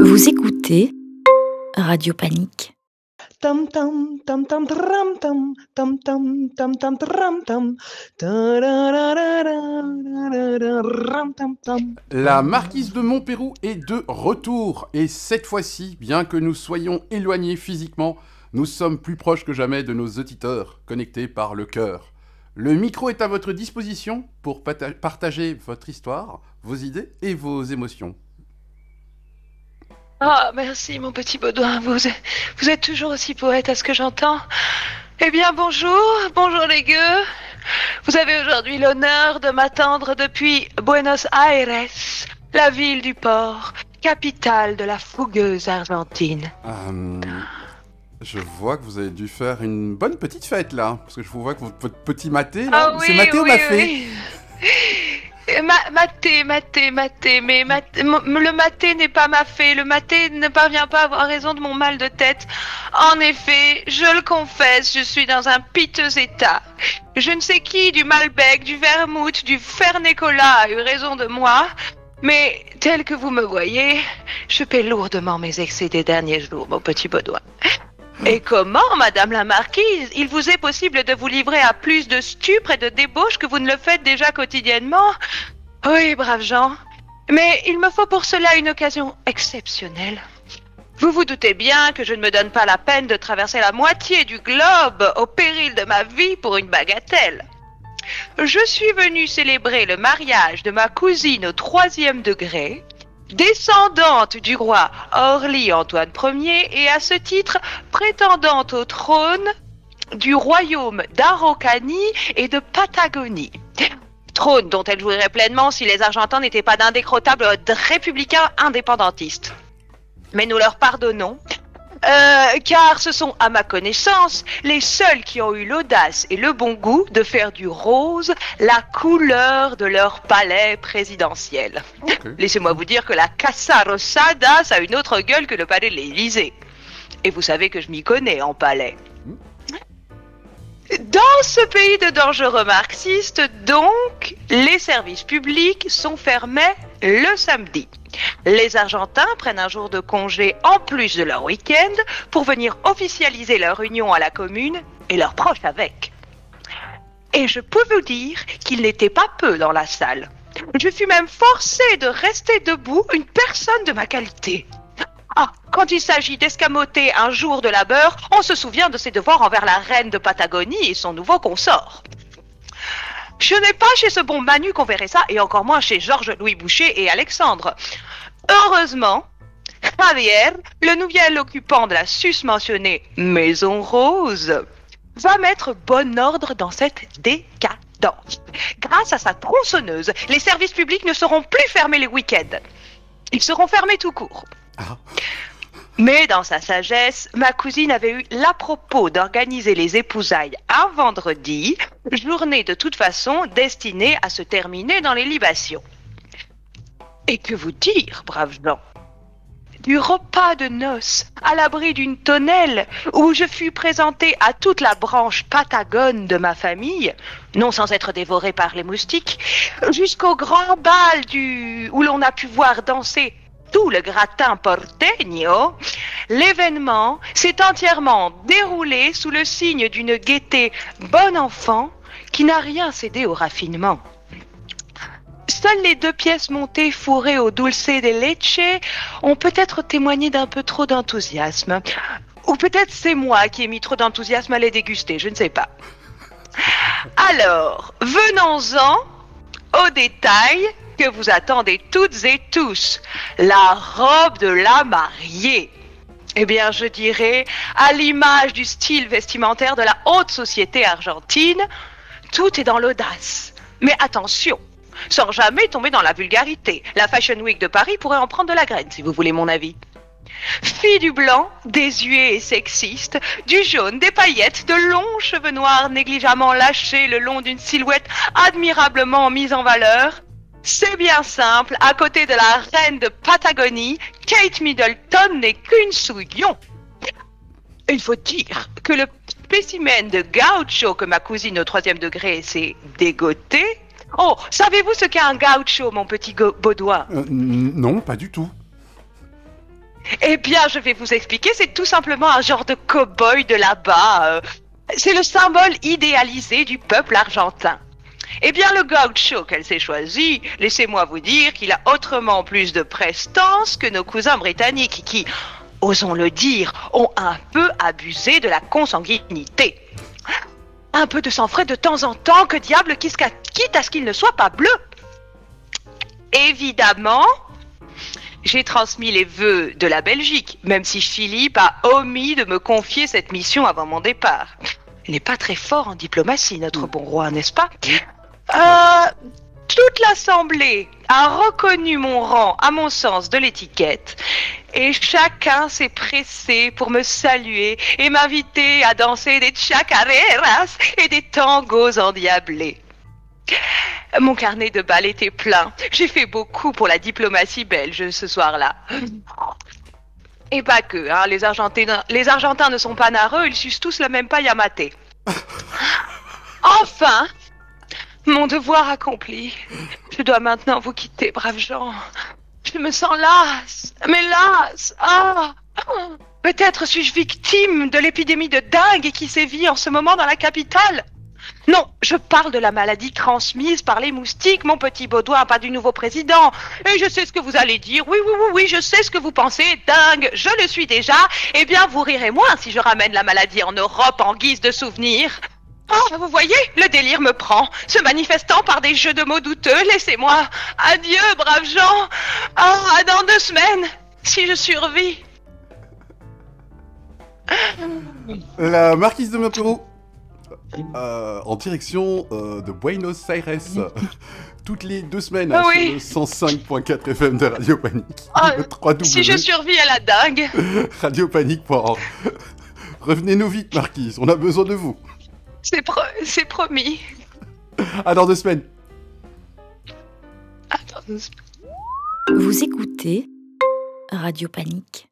Vous écoutez Radio Panique. Tam tam tam tam tram tam tam tam tam tam tram tam tam tam. La marquise de Montpérou est de retour et cette fois-ci, bien que nous soyons éloignés physiquement, nous sommes plus proches que jamais de nos auditeurs, connectés par le cœur. Le micro est à votre disposition pour partager votre histoire, vos idées et vos émotions. Ah, merci mon petit Baudouin, vous êtes toujours aussi poète à ce que j'entends. Eh bien bonjour les gueux. Vous avez aujourd'hui l'honneur de m'attendre depuis Buenos Aires, la ville du port, capitale de la fougueuse Argentine. Je vois que vous avez dû faire une bonne petite fête là, parce que je vous vois que votre petit maté là, oui, c'est maté ou mafé? Oui. Maté, mais le maté n'est pas mafé, le maté ne parvient pas à avoir raison de mon mal de tête. En effet, je le confesse, je suis dans un piteux état. Je ne sais qui du Malbec, du Vermouth, du Fernet-Cola a eu raison de moi, mais tel que vous me voyez, je paie lourdement mes excès des derniers jours, mon petit Baudouin. Et comment, madame la marquise, il vous est possible de vous livrer à plus de stupres et de débauches que vous ne le faites déjà quotidiennement? Oui, braves gens, mais il me faut pour cela une occasion exceptionnelle. Vous vous doutez bien que je ne me donne pas la peine de traverser la moitié du globe au péril de ma vie pour une bagatelle. Je suis venue célébrer le mariage de ma cousine au 3e degré, descendante du roi Orly Antoine Ier et à ce titre prétendante au trône du royaume d'Araucanie et de Patagonie. Trône dont elle jouirait pleinement si les Argentins n'étaient pas d'indécrottables républicains indépendantistes. Mais nous leur pardonnons, car ce sont, à ma connaissance, les seuls qui ont eu l'audace et le bon goût de faire du rose la couleur de leur palais présidentiel. Okay. Laissez-moi vous dire que la Casa Rosada, ça a une autre gueule que le palais de l'Élysée. Et vous savez que je m'y connais en palais. Dans ce pays de dangereux marxistes, donc, les services publics sont fermés le samedi. Les Argentins prennent un jour de congé en plus de leur week-end pour venir officialiser leur union à la commune et leurs proches avec. Et je peux vous dire qu'ils n'étaient pas peu dans la salle. Je fus même forcée de rester debout une personne de ma qualité. Ah, quand il s'agit d'escamoter un jour de labeur, on se souvient de ses devoirs envers la reine de Patagonie et son nouveau consort. Je n'ai pas chez ce bon Manu qu'on verrait ça, et encore moins chez Georges-Louis Boucher et Alexandre. Heureusement, Javier, le nouvel occupant de la susmentionnée Maison Rose, va mettre bon ordre dans cette décadence. Grâce à sa tronçonneuse, les services publics ne seront plus fermés les week-ends. Ils seront fermés tout court. Mais dans sa sagesse, ma cousine avait eu l'à-propos d'organiser les épousailles un vendredi, journée de toute façon destinée à se terminer dans les libations. Et que vous dire, braves gens, du repas de noces à l'abri d'une tonnelle où je fus présentée à toute la branche patagone de ma famille, non sans être dévorée par les moustiques, jusqu'au grand bal où l'on a pu voir danser tout le gratin porteño, l'événement s'est entièrement déroulé sous le signe d'une gaieté bon enfant qui n'a rien cédé au raffinement. Seules les 2 pièces montées fourrées au dulce de leche ont peut-être témoigné d'un peu trop d'enthousiasme. Ou peut-être c'est moi qui ai mis trop d'enthousiasme à les déguster, je ne sais pas. Alors, venons-en aux détails que vous attendez toutes et tous, la robe de la mariée. Eh bien, je dirais, à l'image du style vestimentaire de la haute société argentine, tout est dans l'audace. Mais attention, sans jamais tomber dans la vulgarité. La Fashion Week de Paris pourrait en prendre de la graine, si vous voulez mon avis. Fille du blanc, désuet et sexiste, du jaune, des paillettes, de longs cheveux noirs négligemment lâchés le long d'une silhouette admirablement mise en valeur, c'est bien simple, à côté de la reine de Patagonie, Kate Middleton n'est qu'une souillon. Il faut dire que le spécimen de gaucho que ma cousine au 3e degré s'est dégoté. Oh, savez-vous ce qu'est un gaucho, mon petit Baudouin? Non, pas du tout. Eh bien, je vais vous expliquer, c'est tout simplement un genre de cow-boy de là-bas. C'est le symbole idéalisé du peuple argentin. Eh bien, le gaucho qu'elle s'est choisi, laissez-moi vous dire qu'il a autrement plus de prestance que nos cousins britanniques qui, osons le dire, ont un peu abusé de la consanguinité. Un peu de sang frais de temps en temps, que diable, quitte à ce qu'il ne soit pas bleu. Évidemment, j'ai transmis les vœux de la Belgique, même si Philippe a omis de me confier cette mission avant mon départ. Il n'est pas très fort en diplomatie, notre bon roi, n'est-ce pas ? Toute l'Assemblée a reconnu mon rang à mon sens de l'étiquette et chacun s'est pressé pour me saluer et m'inviter à danser des chacareras et des tangos endiablés. Mon carnet de bal était plein. J'ai fait beaucoup pour la diplomatie belge ce soir-là. Et pas que, hein, les Argentins ne sont pas narreux, ils sucent tous la même paille à mater. Enfin, mon devoir accompli. Je dois maintenant vous quitter, braves gens. Je me sens lasse, mais lasse. Peut-être suis-je victime de l'épidémie de dingue qui sévit en ce moment dans la capitale. Non, je parle de la maladie transmise par les moustiques, mon petit Baudouin, pas du nouveau président. Et je sais ce que vous allez dire. Oui, je sais ce que vous pensez. Dingue, je le suis déjà. Eh bien, vous rirez moins si je ramène la maladie en Europe en guise de souvenir. Vous voyez, le délire me prend, se manifestant par des jeux de mots douteux. Laissez-moi. Adieu, braves gens. À dans 2 semaines, si je survis. La marquise de Montpellier. En direction de Buenos Aires, toutes les 2 semaines sur le 105.4 FM de Radio Panique. Si je survis à la dingue. Radiopanique.org. Revenez-nous vite, marquise, on a besoin de vous. C'est promis. À dans 2 semaines. Vous écoutez Radio Panique.